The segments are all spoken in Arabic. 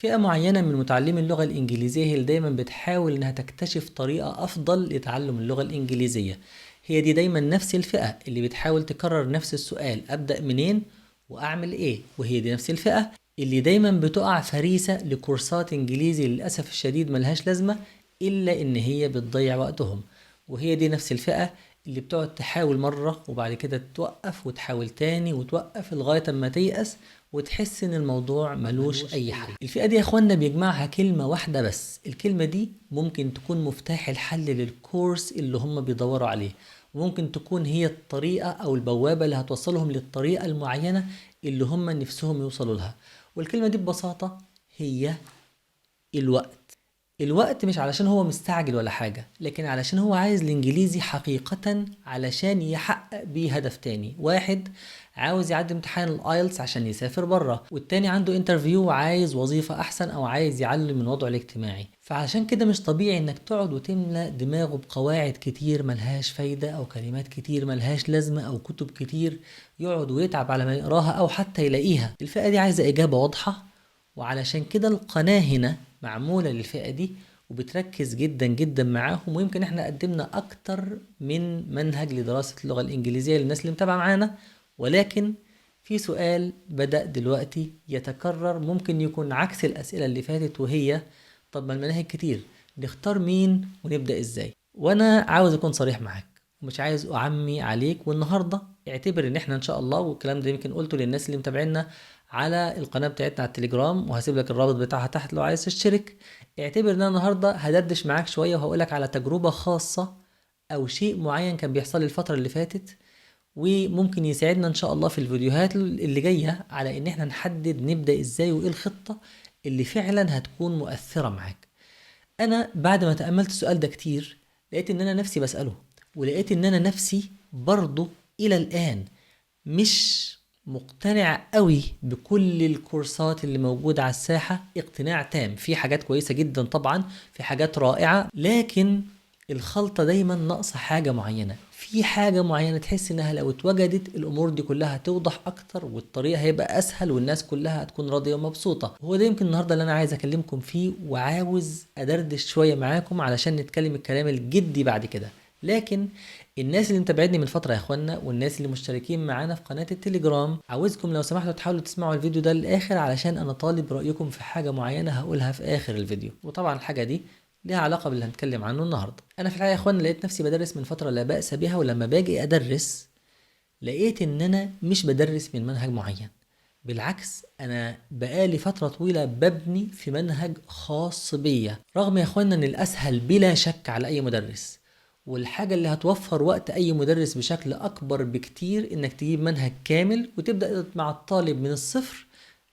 فئة معينة من متعلمي اللغة الإنجليزية هي اللي دايما بتحاول إنها تكتشف طريقة أفضل لتعلم اللغة الإنجليزية. هي دي دايما نفس الفئة اللي بتحاول تكرر نفس السؤال، أبدأ منين وأعمل إيه. وهي دي نفس الفئة اللي دايما بتقع فريسة لكورسات إنجليزي للأسف الشديد ملهاش لازمة، إلا إن هي بتضيع وقتهم. وهي دي نفس الفئة اللي بتقعد تحاول مرة وبعد كده توقف وتحاول تاني وتوقف لغاية اما تيأس وتحس ان الموضوع ملوش اي حل. الفئة دي يا اخوانا بيجمعها كلمة واحدة بس، الكلمة دي ممكن تكون مفتاح الحل للكورس اللي هم بيدوروا عليه، وممكن تكون هي الطريقة او البوابة اللي هتوصلهم للطريقة المعينة اللي هم نفسهم يوصلوا لها. والكلمة دي ببساطة هي الوقت. الوقت مش علشان هو مستعجل ولا حاجة، لكن علشان هو عايز الانجليزي حقيقة علشان يحقق بيه هدف تاني. واحد عاوز يعدي امتحان الايلتس عشان يسافر بره، والتاني عنده انترفيو وعايز وظيفة احسن او عايز يعلم من وضعه الاجتماعي. فعشان كده مش طبيعي انك تقعد وتملى دماغه بقواعد كتير ملهاش فايدة او كلمات كتير ملهاش لازمة او كتب كتير يقعد ويتعب على ما يقراها او حتى يلاقيها. الفئة دي عايزة اجابة واضحة، وعلشان كده القناة هنا معمولة للفئة دي وبتركز جدا جدا معاهم. ويمكن احنا قدمنا اكتر من منهج لدراسة اللغة الانجليزية للناس اللي متابعة معانا، ولكن في سؤال بدأ دلوقتي يتكرر ممكن يكون عكس الأسئلة اللي فاتت، وهي طب ما المناهج كتير، نختار مين ونبدأ ازاي؟ وانا عاوز اكون صريح معاك ومش عايز اعمي عليك. والنهارده اعتبر ان احنا ان شاء الله، والكلام ده يمكن قلته للناس اللي متابعينا على القناه بتاعتنا على التليجرام، وهسيب لك الرابط بتاعها تحت لو عايز تشترك. اعتبر ان انا النهارده هدردش معاك شويه وهقول لك على تجربه خاصه او شيء معين كان بيحصل لي الفتره اللي فاتت، وممكن يساعدنا ان شاء الله في الفيديوهات اللي جايه على ان احنا نحدد نبدا ازاي وايه الخطه اللي فعلا هتكون مؤثره معاك. انا بعد ما تأملت السؤال ده كتير لقيت ان انا نفسي بسأله، ولقيت ان انا نفسي برضو الى الان مش مقتنع قوي بكل الكورسات اللي موجودة على الساحة اقتناع تام. في حاجات كويسة جدا طبعا، في حاجات رائعة، لكن الخلطة دايما ناقصة حاجة معينة. في حاجة معينة تحس انها لو اتوجدت الامور دي كلها هتوضح اكتر والطريقة هيبقى اسهل والناس كلها هتكون راضية ومبسوطة. هو ده يمكن النهاردة اللي انا عايز اكلمكم فيه، وعاوز ادردش شوية معاكم علشان نتكلم الكلام الجدي بعد كده. لكن الناس اللي متابعيني من فترة يا اخوانا والناس اللي مشتركين معانا في قناة التليجرام، عاوزكم لو سمحتوا تحاولوا تسمعوا الفيديو ده للآخر علشان انا طالب رأيكم في حاجة معينة هقولها في آخر الفيديو. وطبعا الحاجة دي ليها علاقة باللي هنتكلم عنه النهاردة. انا في الحقيقة يا اخوانا لقيت نفسي بدرس من فترة لا بأس بها، ولما باجي ادرس لقيت ان انا مش بدرس من منهج معين. بالعكس، انا بقالي فترة طويلة ببني في منهج خاص بيا، رغم يا اخوانا ان الاسهل بلا شك على اي مدرس والحاجة اللي هتوفر وقت اي مدرس بشكل اكبر بكتير انك تجيب منهج كامل وتبدأ مع الطالب من الصفر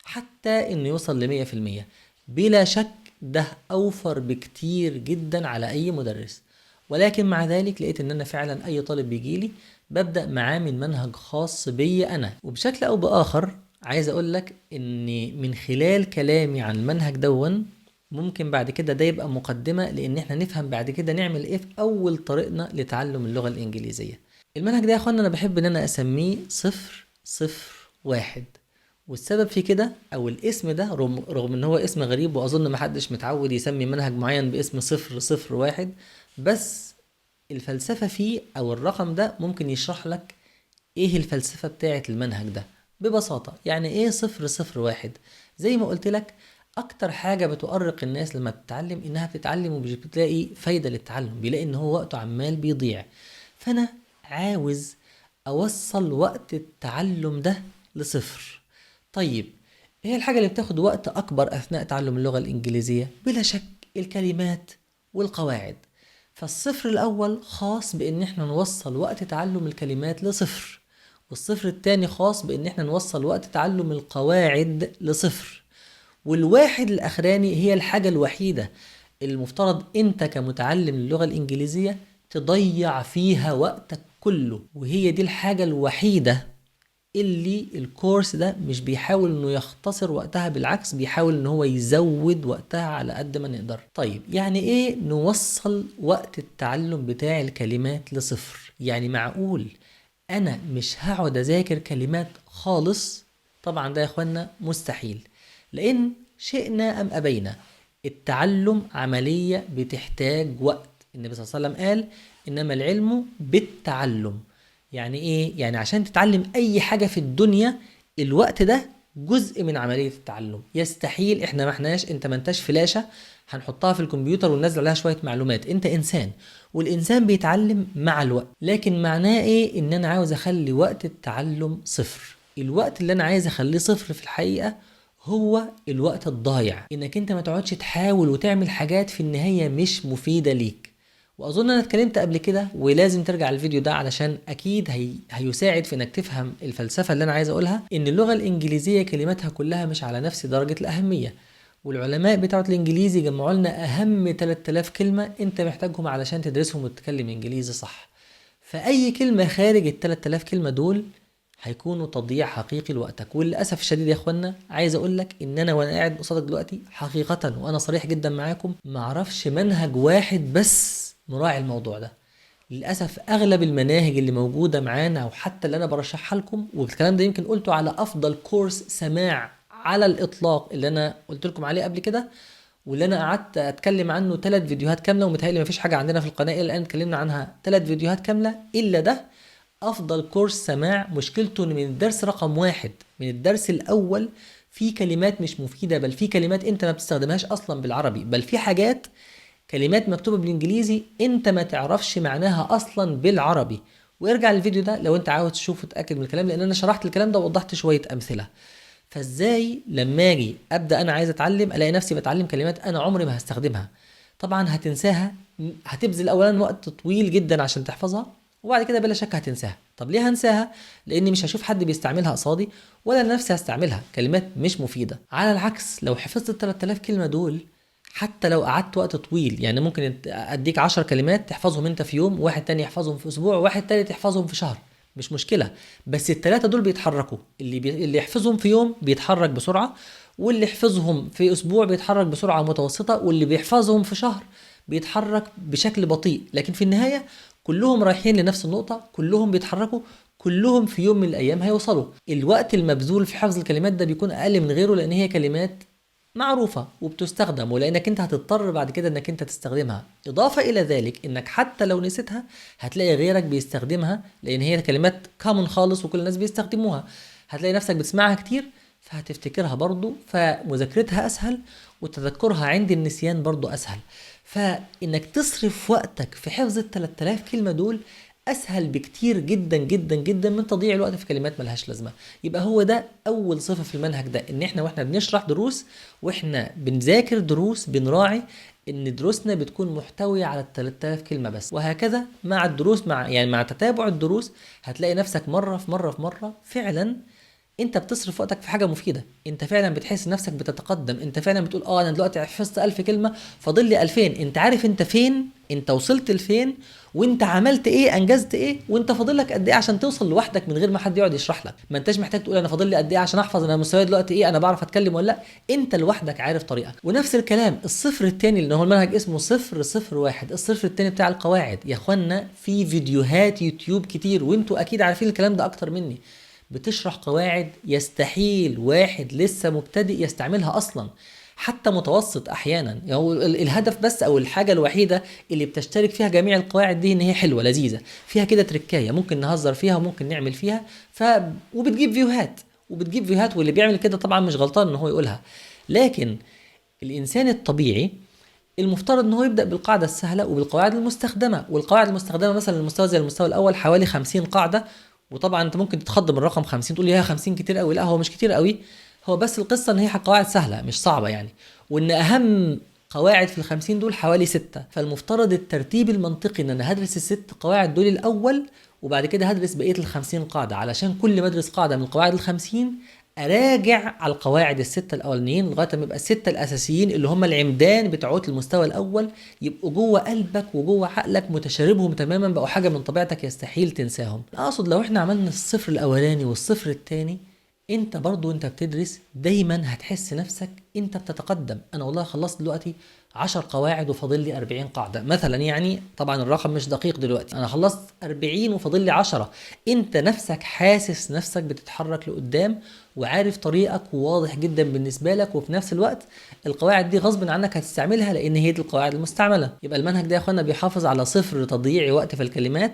حتى انه يوصل ل100%. بلا شك ده اوفر بكتير جدا على اي مدرس. ولكن مع ذلك لقيت ان انا فعلا اي طالب بيجيلي ببدأ معاه من منهج خاص بيا انا. وبشكل او باخر عايز اقول لك ان من خلال كلامي عن المنهج دون ممكن بعد كده ده يبقى مقدمة لان احنا نفهم بعد كده نعمل ايه في اول طريقنا لتعلم اللغة الانجليزية. المنهج ده يا اخوانا انا بحب ان انا اسميه 001. والسبب في كده او الاسم ده رغم ان هو اسم غريب واظن محدش متعود يسمي منهج معين باسم 001، بس الفلسفة فيه او الرقم ده ممكن يشرح لك ايه الفلسفة بتاعة المنهج ده ببساطة. يعني ايه 001؟ زي ما قلت لك، اكتر حاجة بتؤرق الناس لما بتتعلم انها بتتعلم ومش بتلاقي فايدة للتعلم، بيلاقي ان هو وقته عمال بيضيع. فانا عاوز اوصل وقت التعلم ده لصفر. طيب ايه الحاجة اللي بتاخد وقت اكبر اثناء تعلم اللغة الانجليزية؟ بلا شك الكلمات والقواعد. فالصفر الاول خاص بان احنا نوصل وقت تعلم الكلمات لصفر، والصفر التاني خاص بان احنا نوصل وقت تعلم القواعد لصفر، والواحد الاخراني هي الحاجة الوحيدة المفترض انت كمتعلم للغة الانجليزية تضيع فيها وقتك كله، وهي دي الحاجة الوحيدة اللي الكورس ده مش بيحاول انه يختصر وقتها، بالعكس بيحاول ان هو يزود وقتها على قد ما نقدر. طيب يعني ايه نوصل وقت التعلم بتاع الكلمات لصفر؟ يعني معقول انا مش هقعد اذاكر كلمات خالص؟ طبعا ده يا اخوانا مستحيل، لان شئنا أم أبينا. التعلم عملية بتحتاج وقت. النبي صلى الله عليه وسلم قال إنما العلم بالتعلم. يعني إيه؟ يعني عشان تتعلم أي حاجة في الدنيا الوقت ده جزء من عملية التعلم. يستحيل إحنا ما احناش، أنت ما انتش فلاشة هنحطها في الكمبيوتر وننزل عليها شوية معلومات. أنت إنسان، والإنسان بيتعلم مع الوقت. لكن معناه إيه؟ إن أنا عاوز أخلي وقت التعلم صفر. الوقت اللي أنا عايز أخليه صفر في الحقيقة هو الوقت الضايع، انك انت ما تقعدش تحاول وتعمل حاجات في النهاية مش مفيدة ليك. واظن انا اتكلمت قبل كده، ولازم ترجع الفيديو ده علشان اكيد هيساعد في انك تفهم الفلسفة اللي انا عايز اقولها. ان اللغة الانجليزية كلماتها كلها مش على نفس درجة الاهمية، والعلماء بتوع الانجليزي جمعوا لنا اهم 3000 كلمة انت محتاجهم علشان تدرسهم وتتكلم انجليزي صح. فاي كلمة خارج ال 3000 كلمة دول هيكونوا تضييع حقيقي لوقتك. وللاسف الشديد يا اخوانا عايز اقول لك ان انا وانا قاعد قصادك دلوقتي حقيقه وانا صريح جدا معاكم ما اعرفش منهج واحد بس مراعي الموضوع ده. للاسف اغلب المناهج اللي موجوده معانا او حتى اللي انا برشحها لكم، والكلام ده يمكن قلته على افضل كورس سماع على الاطلاق اللي انا قلت لكم عليه قبل كده، واللي انا قعدت اتكلم عنه 3 فيديوهات كامله، ومتهيألي مفيش حاجه عندنا في القناه الا الان اتكلمنا عنها 3 فيديوهات كامله الا ده. افضل كورس سماع مشكلته ان من الدرس رقم 1، من الدرس الاول، في كلمات مش مفيدة، بل في كلمات انت ما بتستخدمهاش اصلا بالعربي، بل في حاجات كلمات مكتوبة بالانجليزي انت ما تعرفش معناها اصلا بالعربي. وارجع للفيديو ده لو انت عاوز تشوف وتأكد من الكلام، لان انا شرحت الكلام ده ووضحت شوية امثلة. فازاي لما اجي ابدا انا عايز اتعلم الاقي نفسي بتعلم كلمات انا عمري ما هستخدمها؟ طبعا هتنساها، هتبذل اولا وقت طويل جدا عشان تحفظها، وبعد كده بلا شك هتنساها. طب ليه هنساها؟ لاني مش هشوف حد بيستعملها قصادي، ولا نفسي هستعملها. كلمات مش مفيده. على العكس لو حفظت ال 3000 كلمه دول، حتى لو قعدت وقت طويل، يعني ممكن اديك 10 كلمات تحفظهم انت في يوم، واحد تاني يحفظهم في اسبوع، وواحد تالت يحفظهم في شهر، مش مشكله. بس الثلاثه دول بيتحركوا. اللي يحفظهم في يوم بيتحرك بسرعه، واللي يحفظهم في اسبوع بيتحرك بسرعه متوسطه، واللي بيحفظهم في شهر بيتحرك بشكل بطيء. لكن في النهايه كلهم رايحين لنفس النقطه، كلهم بيتحركوا، كلهم في يوم من الايام هيوصلوا. الوقت المبذول في حفظ الكلمات ده بيكون اقل من غيره، لان هي كلمات معروفة وبتستخدم، ولانك انت هتضطر بعد كده انك انت تستخدمها. اضافة الى ذلك انك حتى لو نسيتها هتلاقي غيرك بيستخدمها، لان هي كلمات كامن خالص وكل الناس بيستخدموها. هتلاقي نفسك بتسمعها كتير فهتفتكرها برضو، فمذاكرتها اسهل، وتذكرها عند النسيان برضو اسهل. فانك تصرف وقتك في حفظ ال 3000 كلمة دول اسهل بكتير جدا جدا جدا من تضييع الوقت في كلمات ملهاش لازمه. يبقى هو ده اول صفه في المنهج ده، ان احنا واحنا بنشرح دروس واحنا بنذاكر دروس بنراعي ان دروسنا بتكون محتويه على ال 3000 كلمه بس. وهكذا مع الدروس، مع تتابع الدروس هتلاقي نفسك مره في مره في مره فعلا انت بتصرف وقتك في حاجه مفيده. انت فعلا بتحس نفسك بتتقدم، انت فعلا بتقول انا دلوقتي حفظت 1000 كلمه فاضل لي 2000. انت عارف انت فين، انت وصلت لفين، وانت عملت ايه، انجزت ايه، وانت فاضل لك قد ايه عشان توصل لوحدك من غير ما حد يقعد يشرح لك. ما انتش محتاج تقول انا فاضل لي قد ايه عشان احفظ، انا مستواي دلوقتي ايه، انا بعرف اتكلم ولا لا. انت لوحدك عارف طريقك. ونفس الكلام الصفر الثاني اللي هو المنهج اسمه 001. الصفر الثاني بتاع القواعد يا اخوانا في فيديوهات يوتيوب كتير، وانتوا اكيد عارفين الكلام ده اكتر مني، بتشرح قواعد يستحيل واحد لسه مبتدئ يستعملها اصلا، حتى متوسط احيانا. يعني الهدف بس او الحاجه الوحيده اللي بتشترك فيها جميع القواعد دي ان هي حلوه لذيذه، فيها كده تركايه ممكن نهزر فيها وممكن نعمل فيها وبتجيب فيوهات واللي بيعمل كده طبعا مش غلطان ان هو يقولها. لكن الانسان الطبيعي المفترض ان هو يبدا بالقاعده السهله وبالقواعد المستخدمه. والقواعد المستخدمه مثلا المستوى زي المستوى الاول حوالي 50 قاعده. وطبعا انت ممكن تتخض من رقم 50 تقول يا 50 كتير قوي. لا هو مش كتير قوي، هو بس القصه ان هي قواعد سهله مش صعبه يعني، وان اهم قواعد في ال50 دول حوالي 6. فالمفترض الترتيب المنطقي ان انا هدرس ال6 قواعد دول الاول، وبعد كده هدرس بقيه ال50 قاعده، علشان كل ما ادرس قاعده من القواعد ال50 اراجع على القواعد الستة الاولانيين لغايه ما يبقى الستة الاساسيين اللي هم العمدان بتوعات المستوى الاول يبقوا جوه قلبك وجوه عقلك متشاربهم تماما، بقوا حاجه من طبيعتك يستحيل تنساهم. اقصد لو احنا عملنا الصفر الاولاني والصفر الثاني، انت برضو انت بتدرس دايما هتحس نفسك انت بتتقدم. انا والله خلصت دلوقتي 10 قواعد وفاضل لي 40 قاعده مثلا، يعني طبعا الرقم مش دقيق دلوقتي، انا خلصت 40 وفاضل لي 10. انت نفسك حاسس نفسك بتتحرك لقدام، وعارف طريقك وواضح جدا بالنسبه لك، وفي نفس الوقت القواعد دي غصب عنك هتستعملها لان هي دي القواعد المستعمله. يبقى المنهج ده يا اخوانا بيحافظ على صفر تضييع وقت في الكلمات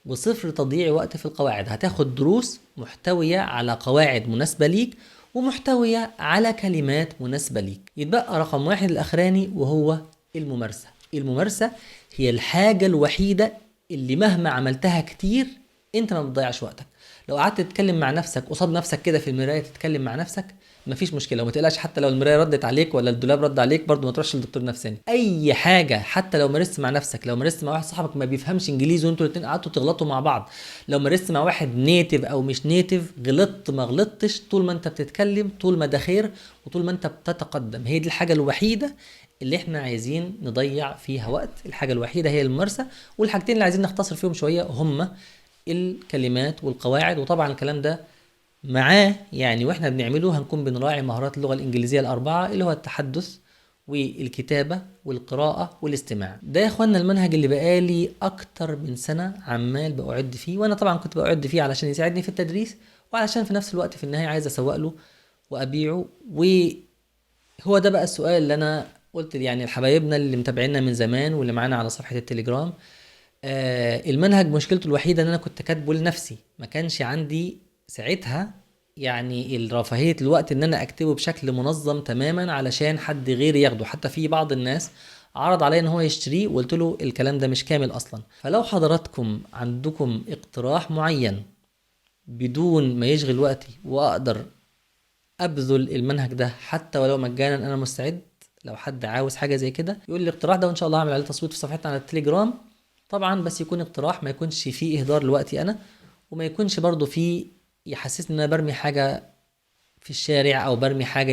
وصفر تضييع وقت في القواعد. هتاخد دروس محتويه على قواعد مناسبه ليك ومحتويه على كلمات مناسبه ليك. يتبقى رقم واحد الاخراني وهو الممارسه. الممارسه هي الحاجه الوحيده اللي مهما عملتها كتير انت ما بتضيعش وقتك. لو قعدت تتكلم مع نفسك قصاد نفسك كده في المرايه، تتكلم مع نفسك مفيش مشكله، وما تقلقش حتى لو المرايه ردت عليك ولا الدولاب رد عليك برضو ما تروحش للدكتور نفساني. اي حاجه، حتى لو مارست مع نفسك، لو مارست مع واحد صاحبك ما بيفهمش انجليزي وانتوا الاثنين قعدتوا تغلطوا مع بعض، لو مارست مع واحد نيتيف او مش نيتيف، غلطت ما غلطتش، طول ما انت بتتكلم طول ما ده خير وطول ما انت بتتقدم. هي دي الحاجه الوحيده اللي احنا عايزين نضيع فيها وقت، الحاجه الوحيده هي الممارسه. والحاجتين اللي عايزين نختصر فيهم شويه هما الكلمات والقواعد. وطبعا الكلام ده معاه يعني واحنا بنعمله هنكون بنراعي مهارات اللغة الإنجليزية الأربعة اللي هو التحدث والكتابة والقراءة والاستماع. ده يا اخوانا المنهج اللي بقالي أكتر من سنة عمال بأعد فيه، وأنا طبعا كنت بأعد فيه علشان يساعدني في التدريس وعلشان في نفس الوقت في النهاية عايز أسوق له وأبيعه. وهو ده بقى السؤال اللي أنا قلت يعني لحبايبنا اللي متابعينا من زمان واللي معانا على صفحة التليجرام. المنهج مشكلته الوحيدة ان انا كنت كاتبه لنفسي، ما كانش عندي ساعتها يعني الرفاهية الوقت ان انا اكتبه بشكل منظم تماما علشان حد غيري ياخده. حتى في بعض الناس عرض علي ان هو يشتريه وقلت له الكلام ده مش كامل اصلا. فلو حضراتكم عندكم اقتراح معين بدون ما يشغل وقتي واقدر ابذل المنهج ده حتى ولو مجانا، انا مستعد. لو حد عاوز حاجة زي كده يقول لي الاقتراح ده وان شاء الله هعمل عليه تصويت في صفحتنا على التليجرام. طبعا بس يكون اقتراح ما يكونش فيه اهدار لوقتي انا، وما يكونش برضو فيه يحسسني ان انا برمي حاجة في الشارع او برمي حاجة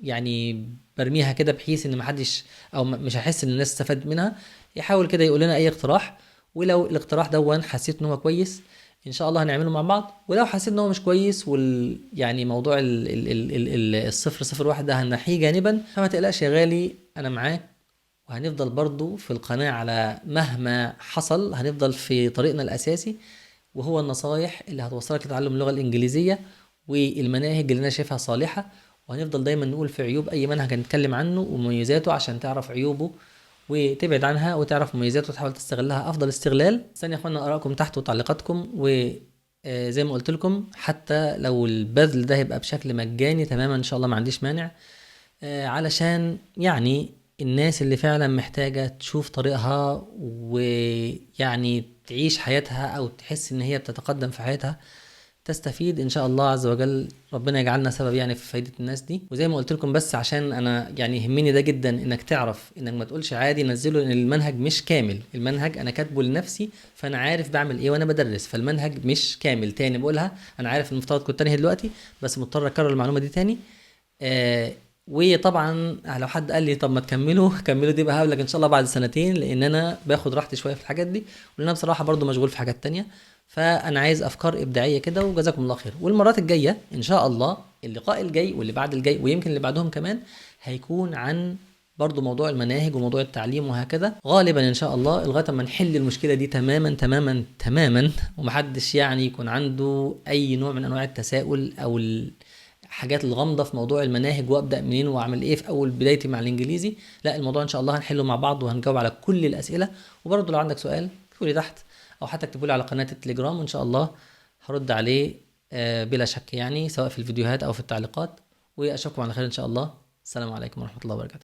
يعني برميها كده بحيث ان محدش او مش هحس ان الناس استفاد منها. يحاول كده يقول لنا اي اقتراح، ولو الاقتراح ده حسيت ان هو كويس ان شاء الله هنعمله مع بعض، ولو حسيت ان هو مش كويس يعني موضوع الصفر صفر واحد ده هنحيه جانبا. فما تقلقش يا غالي انا معاك، وهنفضل برضو في القناة على مهما حصل، هنفضل في طريقنا الأساسي وهو النصايح اللي هتوصلك لتعلم اللغة الإنجليزية والمناهج اللي أنا شايفها صالحة. وهنفضل دايما نقول في عيوب أي منهج هنتكلم عنه ومميزاته عشان تعرف عيوبه وتبعد عنها، وتعرف مميزاته وتحاول تستغلها أفضل استغلال. استنى يا أخوانا آرائكم تحت وتعليقاتكم، وزي ما قلت لكم حتى لو البذل ده هيبقى بشكل مجاني تماما إن شاء الله ما عنديش مانع، علشان يعني الناس اللي فعلا محتاجة تشوف طريقها ويعني تعيش حياتها او تحس ان هي بتتقدم في حياتها تستفيد ان شاء الله عز وجل. ربنا يجعلنا سبب يعني في فايدة الناس دي. وزي ما قلت لكم بس عشان انا يعني يهمني ده جدا انك تعرف انك ما تقولش عادي نزله، ان المنهج مش كامل. المنهج انا كاتبه لنفسي فانا عارف بعمل ايه وانا بدرس، فالمنهج مش كامل. تاني بقولها، انا عارف المفترض كنت انهي دلوقتي بس مضطر اكرر المعلومة دي تاني. وطبعا لو حد قال لي طب ما كملوا دي بقى هقول لك ان شاء الله بعد سنتين، لان انا باخد راحتي شويه في الحاجات دي، ولان انا بصراحه برضو مشغول في حاجات تانية. فانا عايز افكار ابداعيه كده. وجزاكم الله خير. والمرات الجايه ان شاء الله اللقاء الجاي واللي بعد الجاي ويمكن اللي بعدهم كمان هيكون عن برضو موضوع المناهج وموضوع التعليم وهكذا غالبا ان شاء الله، لغايه ما نحل المشكله دي تماما تماما تماما، ومحدش يعني يكون عنده اي نوع من انواع التساؤل او حاجات الغامضه في موضوع المناهج وابدا منين واعمل ايه في اول بدايتي مع الانجليزي. لا، الموضوع ان شاء الله هنحله مع بعض وهنجاوب على كل الاسئله. وبرضه لو عندك سؤال اكتبوا لي تحت او حتى اكتبوا لي على قناه التليجرام وان شاء الله هرد عليه بلا شك يعني، سواء في الفيديوهات او في التعليقات. واشوفكم على خير ان شاء الله. السلام عليكم ورحمه الله وبركاته.